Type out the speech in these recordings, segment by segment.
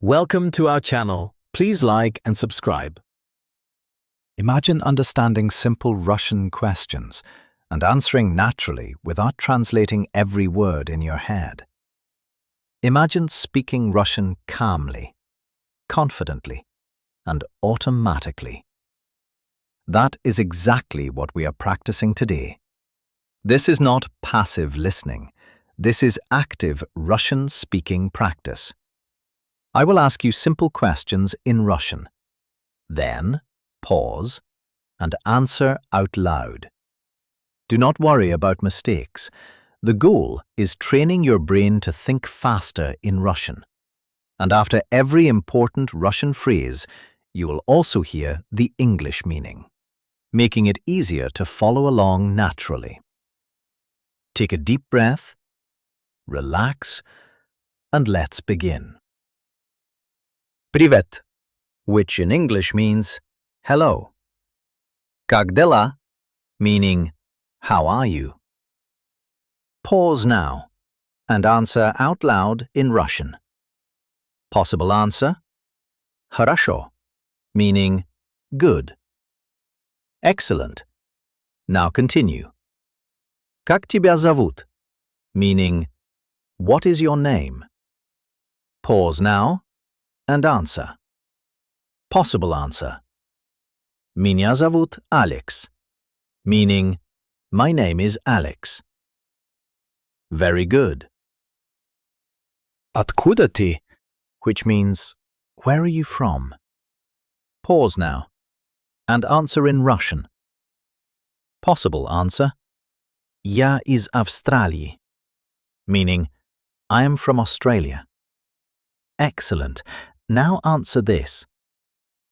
Welcome to our channel. Please like and subscribe. Imagine understanding simple Russian questions and answering naturally without translating every word in your head. Imagine speaking Russian calmly, confidently, and automatically. That is exactly what we are practicing today. This is not passive listening. This is active Russian speaking practice. I will ask you simple questions in Russian. Then, pause and answer out loud. Do not worry about mistakes. The goal is training your brain to think faster in Russian. And after every important Russian phrase, you will also hear the English meaning, making it easier to follow along naturally. Take a deep breath, relax, and let's begin. Привет, which in English means hello. Как дела, meaning how are you? Pause now and answer out loud in Russian. Possible answer: Хорошо, meaning good. Excellent. Now continue. Как тебя зовут, meaning what is your name? Pause now and answer. Possible answer: Меня зовут Alex, meaning my name is Alex. Very good. Откуда ты, which means where are you from? Pause now and answer in Russian. Possible answer: Я из Австралии, meaning I am from Australia. Excellent. Now answer this.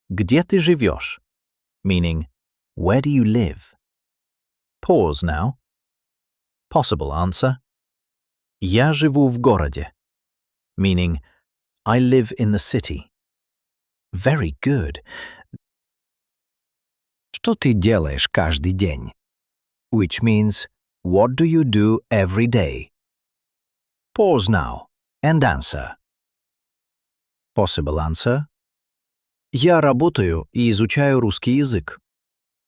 Где ты живешь? Meaning, where do you live? Pause now. Possible answer: Я живу в городе, meaning, I live in the city. Very good. Что ты делаешь каждый день? Which means, what do you do every day? Pause now and answer. Possible answer: Я работаю и изучаю русский язык,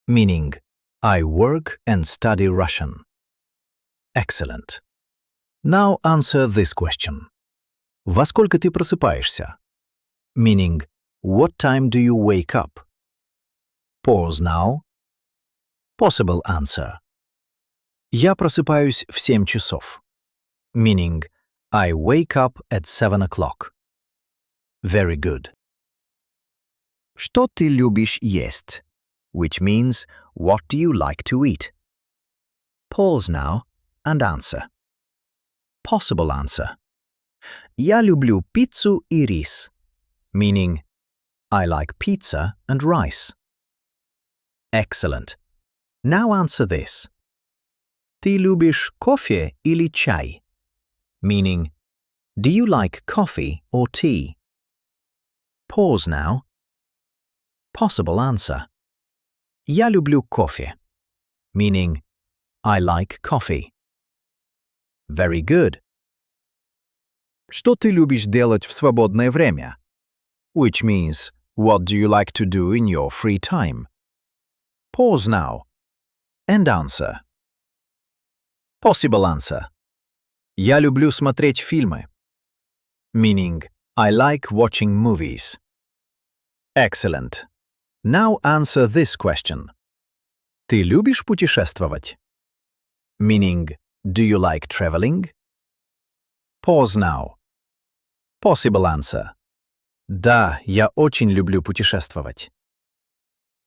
meaning, I work and study Russian. Excellent. Now answer this question. Во сколько ты просыпаешься? Meaning, what time do you wake up? Pause now. Possible answer: Я просыпаюсь в 7 часов, meaning, I wake up at 7 o'clock. Very good. Что ты любишь есть? Which means, what do you like to eat? Pause now and answer. Possible answer: Я люблю пиццу и рис, meaning, I like pizza and rice. Excellent. Now answer this. Ты любишь кофе или чай? Meaning, do you like coffee or tea? Pause now. Possible answer: Я люблю кофе, meaning, I like coffee. Very good. Что ты любишь делать в свободное время? Which means, what do you like to do in your free time? Pause now and answer. Possible answer: Я люблю смотреть фильмы, meaning, I like watching movies. Excellent. Now answer this question. Ты любишь путешествовать? Meaning, do you like traveling? Pause now. Possible answer: Да, я очень люблю путешествовать.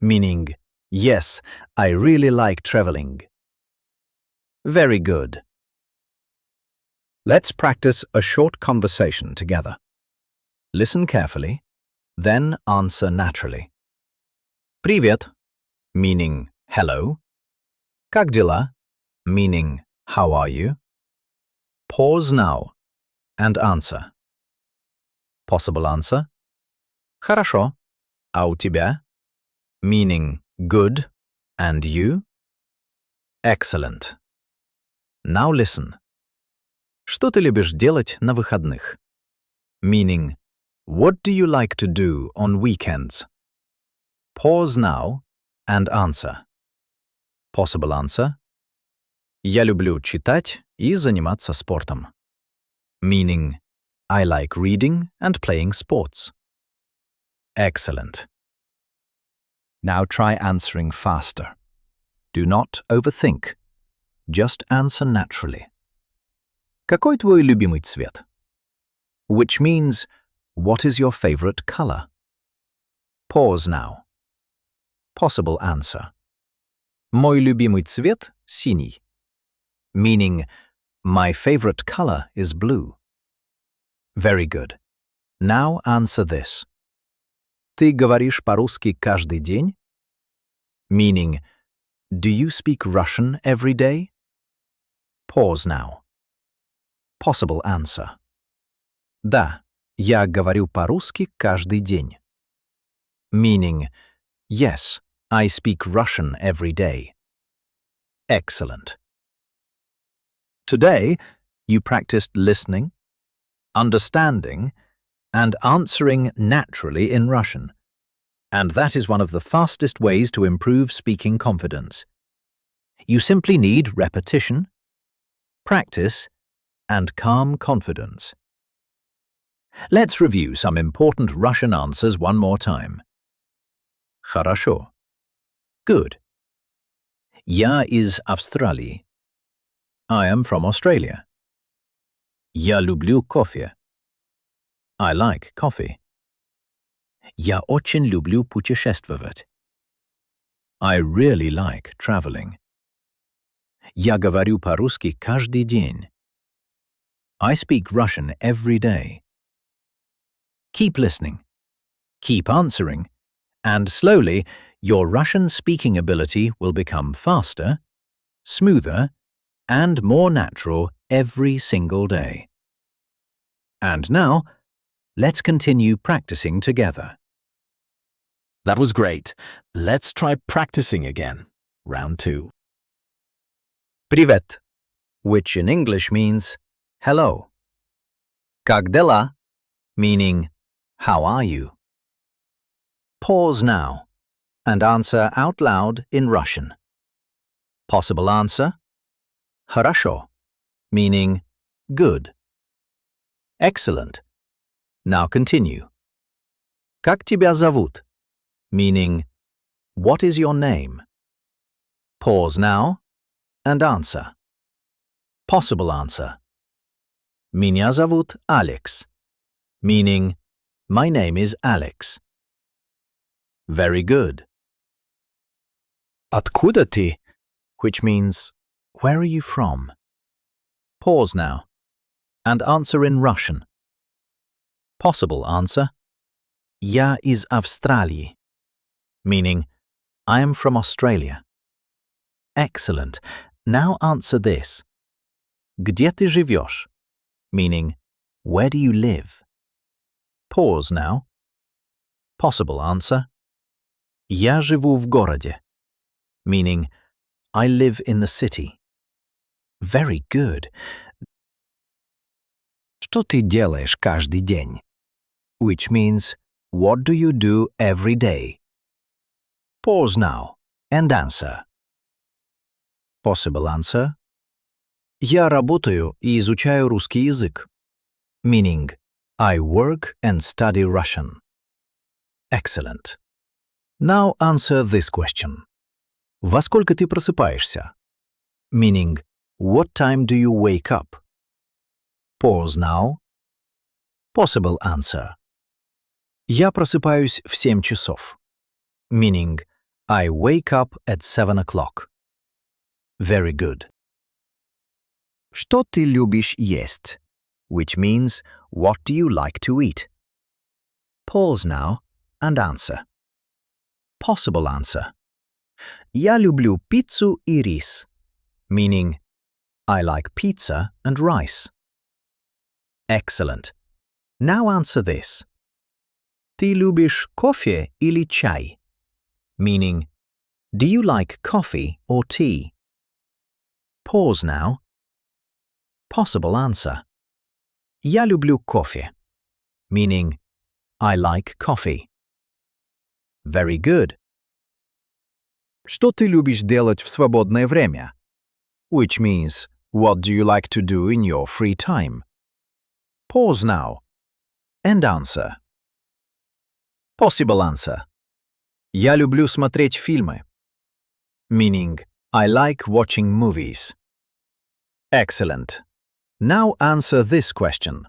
Meaning, yes, I really like traveling. Very good. Let's practice a short conversation together. Listen carefully, then answer naturally. Привет, meaning hello. Как дела, meaning how are you? Pause now and answer. Possible answer: Хорошо, а у тебя? Meaning good, and you? Excellent. Now listen. Что ты любишь делать на выходных? Meaning, What do you like to do on weekends? Pause now and answer. Possible answer. Я люблю читать и заниматься спортом. Meaning, I like reading and playing sports. Excellent. Now try answering faster. Do not overthink. Just answer naturally. Какой твой любимый цвет? Which means, what is your favorite color? Pause now. Possible answer. Мой любимый цвет – синий. Meaning, my favorite color is blue. Very good. Now answer this. Ты говоришь по-русски каждый день? Meaning, do you speak Russian every day? Pause now. Possible answer. Да, я говорю по-русски каждый день. Meaning, yes, I speak Russian every day. Excellent. Today, you practiced listening, understanding, and answering naturally in Russian. And that is one of the fastest ways to improve speaking confidence. You simply need repetition, practice, and calm confidence. Let's review some important Russian answers one more time. Хорошо. Good. Я из Австралии. I am from Australia. Я люблю кофе. I like coffee. Я очень люблю путешествовать. I really like traveling. Я говорю по-русски каждый день. I speak Russian every day. Keep listening, keep answering, and slowly your Russian speaking ability will become faster, smoother, and more natural every single day. And now, let's continue practicing together. That was great. Let's try practicing again. Round 2. Привет, which in English means hello. Как дела? Meaning, how are you? Pause now and answer out loud in Russian. Possible answer: Хорошо, meaning good. Excellent. Now continue. Как тебя зовут? Meaning, what is your name? Pause now and answer. Possible answer: Меня зовут Alex, meaning, my name is Alex. Very good. Откуда ты? Which means, where are you from? Pause now and answer in Russian. Possible answer: Я из Австралии, meaning, I am from Australia. Excellent. Now answer this. Где ты живешь? Meaning, where do you live? Pause now. Possible answer: Я живу в городе, meaning, I live in the city. Very good. Что ты делаешь каждый день? Which means, what do you do every day? Pause now and answer. Possible answer: Я работаю и изучаю русский язык, meaning, I work and study Russian. Excellent. Now answer this question. Во сколько ты просыпаешься? Meaning, what time do you wake up? Pause now. Possible answer: Я просыпаюсь в 7 часов, meaning, I wake up at 7 o'clock. Very good. Что ты любишь есть? Which means, what do you like to eat? Pause now and answer. Possible answer: Я люблю пиццу и рис, meaning, I like pizza and rice. Excellent. Now answer this. Ты любишь кофе или чай? Meaning, do you like coffee or tea? Pause now. Possible answer: Я люблю кофе, meaning, I like coffee. Very good. Что ты любишь делать в свободное время? Which means, what do you like to do in your free time? Pause now and answer. Possible answer. Я люблю смотреть фильмы. Meaning, I like watching movies. Excellent. Now answer this question.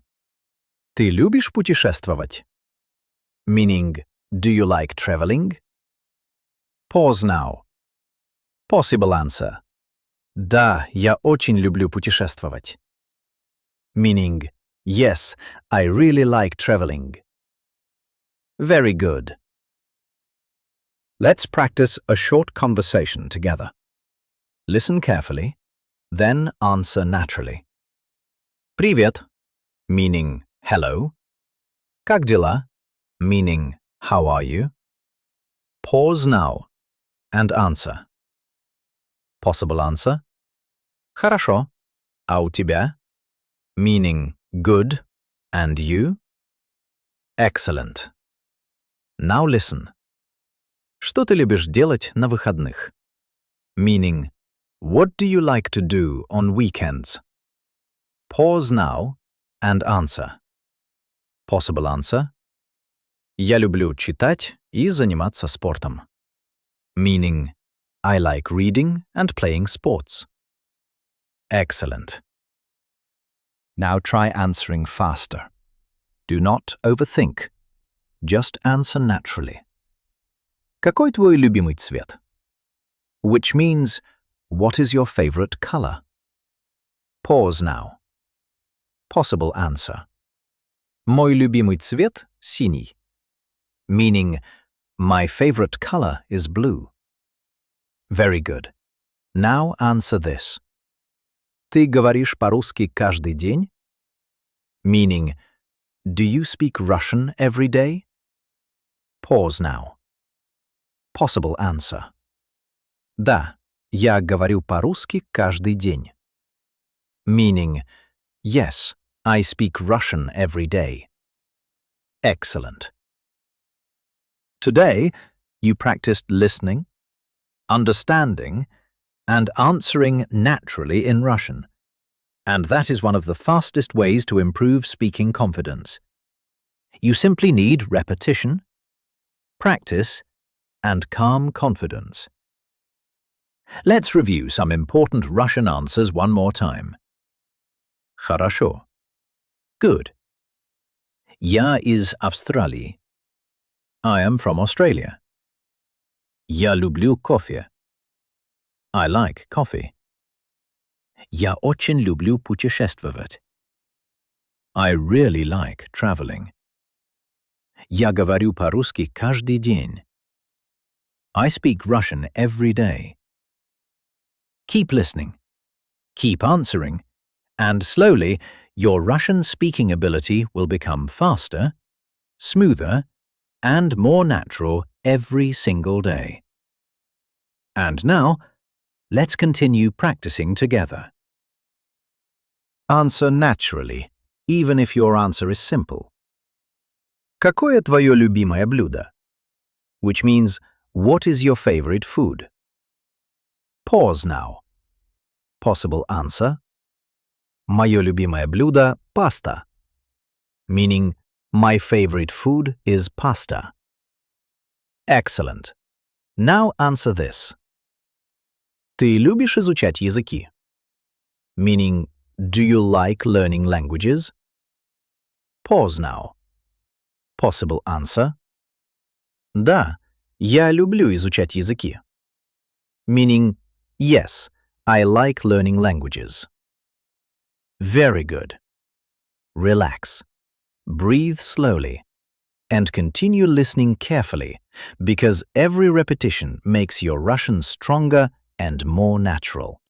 Ты любишь путешествовать? Meaning, do you like traveling? Pause now. Possible answer. Да, я очень люблю путешествовать. Meaning, yes, I really like traveling. Very good. Let's practice a short conversation together. Listen carefully, then answer naturally. Привет, meaning hello. Как дела, meaning how are you? Pause now and answer. Possible answer. Хорошо. А у тебя? Meaning good. And you? Excellent. Now listen. Что ты любишь делать на выходных? Meaning, what do you like to do on weekends? Pause now and answer. Possible answer. Я люблю читать и заниматься спортом. Meaning, I like reading and playing sports. Excellent. Now try answering faster. Do not overthink. Just answer naturally. Какой твой любимый цвет? Which means, what is your favorite color? Pause now. Possible answer. Мой любимый цвет – синий. Meaning, my favorite color is blue. Very good. Now answer this. Ты говоришь по-русски каждый день? Meaning, do you speak Russian every day? Pause now. Possible answer. Да, я говорю по-русски каждый день. Meaning, yes, I speak Russian every day. Excellent. Today, you practiced listening, understanding, and answering naturally in Russian. And that is one of the fastest ways to improve speaking confidence. You simply need repetition, practice, and calm confidence. Let's review some important Russian answers one more time. Хорошо. Good. Я из Австралии. I am from Australia. Я люблю кофе. I like coffee. Я очень люблю путешествовать. I really like traveling. Я говорю по-русски каждый день. I speak Russian every day. Keep listening, keep answering, and slowly your Russian speaking ability will become faster, smoother, and more natural every single day. And now, let's continue practicing together. Answer naturally, even if your answer is simple. Какое твое любимое блюдо? Which means, what is your favorite food? Pause now. Possible answer. Мое любимое блюдо – паста. Meaning, my favorite food is pasta. Excellent. Now answer this. Ты любишь изучать языки? Meaning, do you like learning languages? Pause now. Possible answer. Да, я люблю изучать языки. Meaning, yes, I like learning languages. Very good. Relax. Breathe slowly. And continue listening carefully, because every repetition makes your Russian stronger and more natural.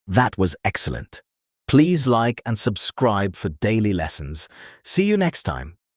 That was excellent. Please like and subscribe for daily lessons. See you next time.